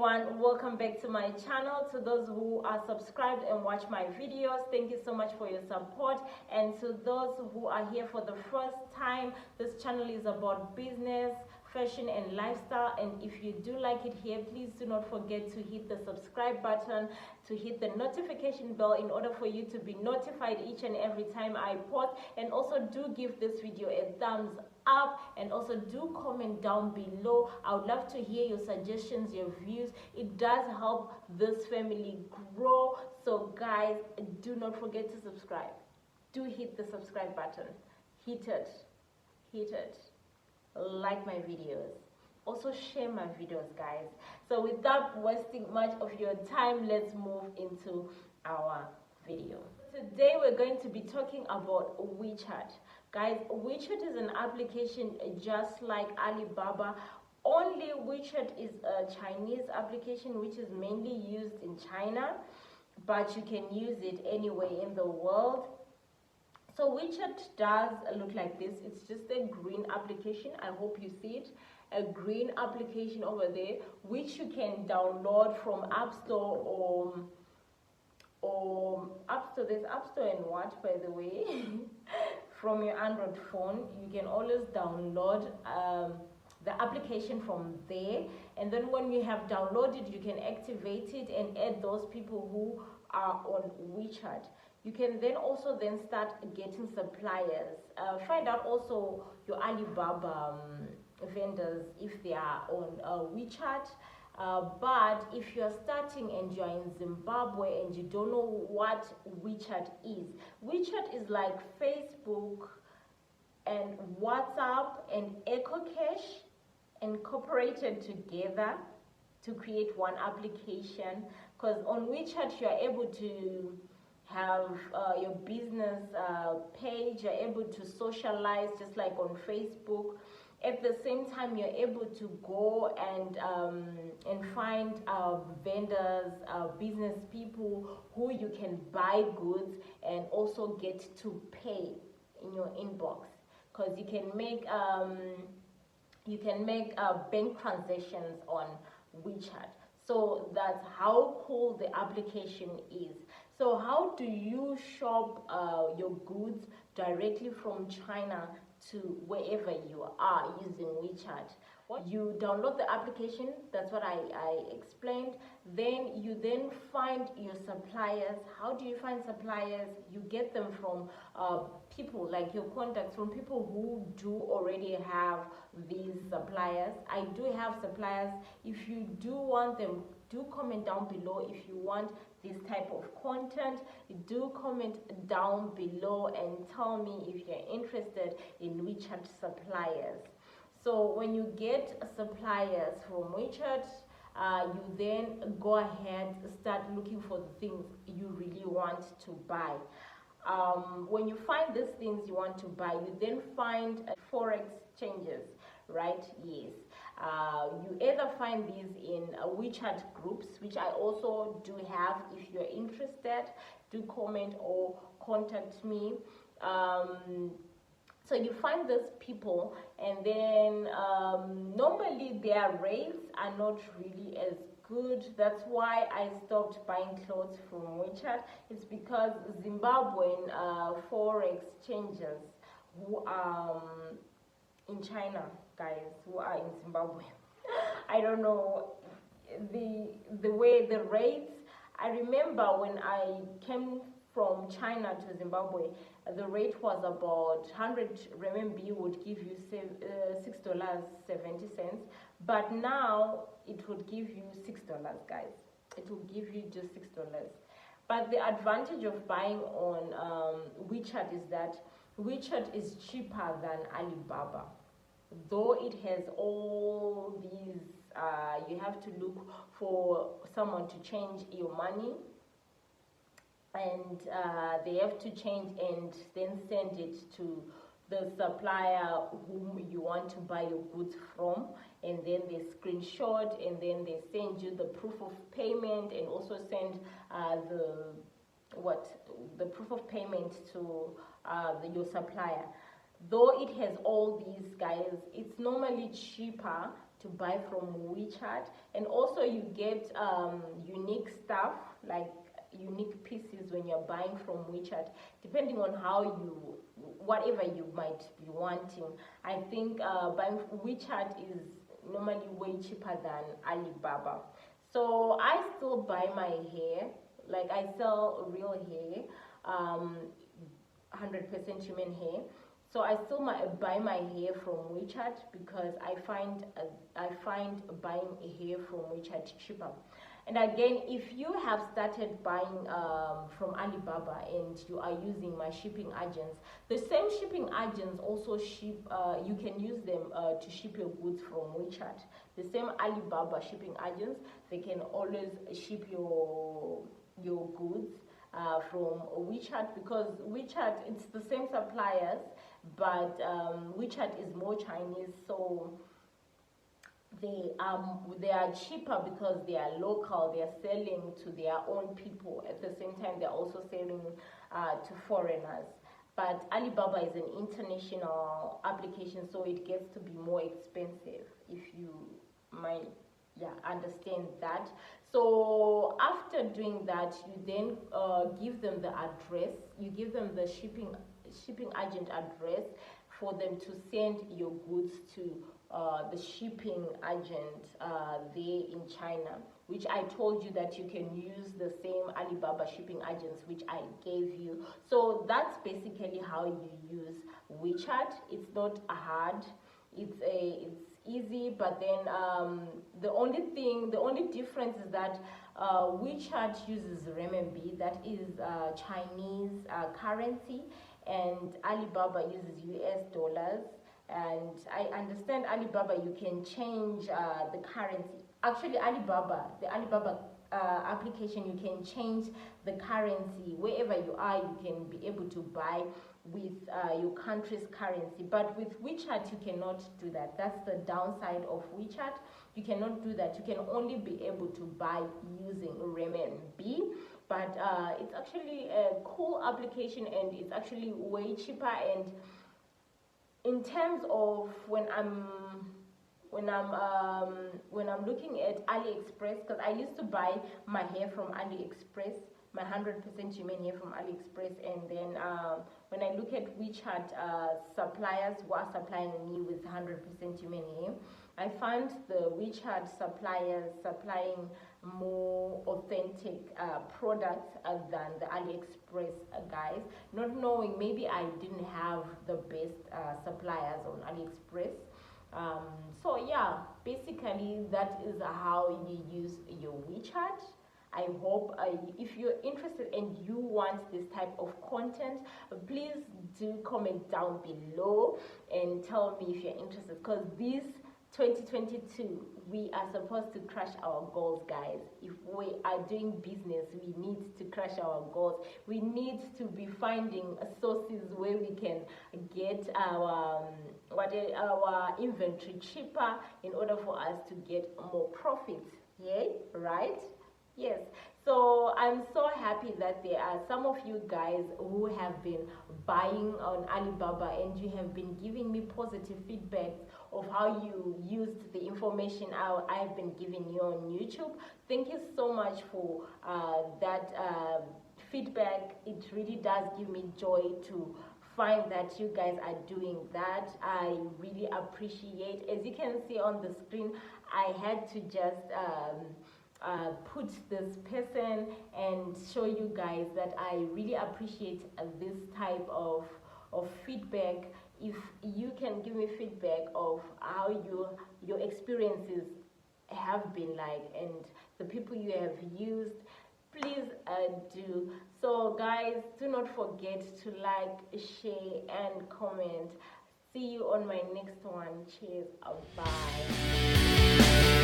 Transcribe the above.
everyone, welcome back to my channel. To those who are subscribed and watch my videos, thank you so much for your support. And to those who are here for the first time, this channel is about business, fashion and lifestyle. And if you do like it here, please do not forget to hit the subscribe button, to hit the notification bell in order for you to be notified each and every time I post. And also do give this video a thumbs up, and also do comment down below. I would love to hear your suggestions, your views. It does help this family grow. So guys, do not forget to subscribe. Do hit the subscribe button. Hit it. Like my videos. Also share my videos, guys. So without wasting much of your time, let's move into our video. Today we're going to be talking about WeChat. Guys, WeChat is an application just like Alibaba, only WeChat is a Chinese application which is mainly used in China, but you can use it anywhere in the world. So WeChat does look like this. It's just a green application. I hope you see it. A green application over there, which you can download from App Store or App Store. There's App Store and what, by the way? From your Android phone. You can always download the application from there, and then when you have downloaded, you can activate it and add those people who are on WeChat. You can then also start getting suppliers. Find out also your Alibaba vendors if they are on WeChat. But if you're starting and you're in Zimbabwe and you don't know what WeChat is like Facebook and WhatsApp and EcoCash incorporated together to create one application. Because on WeChat you're able to have your business page, you're able to socialize just like on Facebook. At the same time, you're able to go and find vendors, business people who you can buy goods and also get to pay in your inbox, because you can make bank transactions on WeChat. So that's how cool the application is. So how do you shop your goods directly from China to wherever you are using WeChat? You download the application, that's what I explained. Then you find your suppliers. How do you find suppliers? You get them from people, like your contacts, from people who do already have these suppliers. I do have suppliers. If you do want them, do comment down below. If you want this type of content, do comment down below and tell me if you're interested in WeChat suppliers. So when you get suppliers from WeChat, you then go ahead, start looking for the things you really want to buy. When you find these things you want to buy, you then find forex changes, right? Yes. You either find these in WeChat groups, which I also do have. If you're interested, do comment or contact me. So you find these people, and then normally their rates are not really as good. That's why I stopped buying clothes from WeChat. It's because Zimbabwean forex changers who are in China, guys, who are in Zimbabwe, I don't know the way the rates. I remember when I came from China to Zimbabwe, the rate was about 100 RMB would give you $6.70, but now it would give you $6, guys. It will give you just $6. But the advantage of buying on WeChat is that WeChat is cheaper than Alibaba, though it has all these. You have to look for someone to change your money, and they have to change and then send it to the supplier whom you want to buy your goods from, and then they screenshot and then they send you the proof of payment, and also send the proof of payment to your supplier. Though it has all these, guys, it's normally cheaper to buy from WeChat, and also you get unique stuff like unique pieces when you're buying from WeChat, depending on how whatever you might be wanting. I think buying WeChat is normally way cheaper than Alibaba. So I still buy my hair, like I sell real hair, 100% human hair. So I still buy my hair from WeChat because I find buying a hair from WeChat cheaper. And again, if you have started buying from Alibaba and you are using my shipping agents, the same shipping agents also ship, you can use them to ship your goods from WeChat. The same Alibaba shipping agents, they can always ship your goods from WeChat, because WeChat, it's the same suppliers, but WeChat is more Chinese, so they are cheaper because they are local. They are selling to their own people. At the same time, they're also selling to foreigners. But Alibaba is an international application, so it gets to be more expensive, if you might understand that. So after doing that, you then give them the address. You give them the shipping agent address for them to send your goods to the shipping agent there in China, which I told you that you can use the same Alibaba shipping agents which I gave you. So that's basically how you use WeChat. It's not hard. It's easy, but then the only difference is that WeChat uses renminbi, that is Chinese currency, and Alibaba uses US dollars. And I understand Alibaba, you can change the currency. Actually, the Alibaba application, you can change the currency wherever you are. You can be able to buy with your country's currency, but with WeChat you cannot do that. That's the downside of WeChat. You cannot do that. You can only be able to buy using renminbi, but it's actually a cool application, and it's actually way cheaper. And in terms of when I'm looking at AliExpress, because I used to buy my hair from AliExpress, my 100% human hair from AliExpress, and then when I look at WeChat suppliers who are supplying me with 100% human hair, I find the WeChat suppliers supplying more authentic products than the AliExpress guys. Not knowing, maybe I didn't have the best suppliers on AliExpress. So yeah, basically that is how you use your WeChat. I hope if you're interested and you want this type of content, please do comment down below and tell me if you're interested, because this 2022 we are supposed to crush our goals, guys. If we are doing business, we need to crush our goals. We need to be finding sources where we can get our inventory cheaper in order for us to get more profits. Yeah, right? Yes. So I'm so happy that there are some of you guys who have been buying on Alibaba, and you have been giving me positive feedback of how you used the information I've been giving you on YouTube. Thank you so much for that feedback. It really does give me joy to find that you guys are doing that. I really appreciate. As you can see on the screen, I had to just put this person and show you guys that I really appreciate this type of feedback. If you can give me feedback of how your experiences have been like, and the people you have used, please do. So guys, do not forget to like, share and comment. See you on my next one. Cheers. Bye.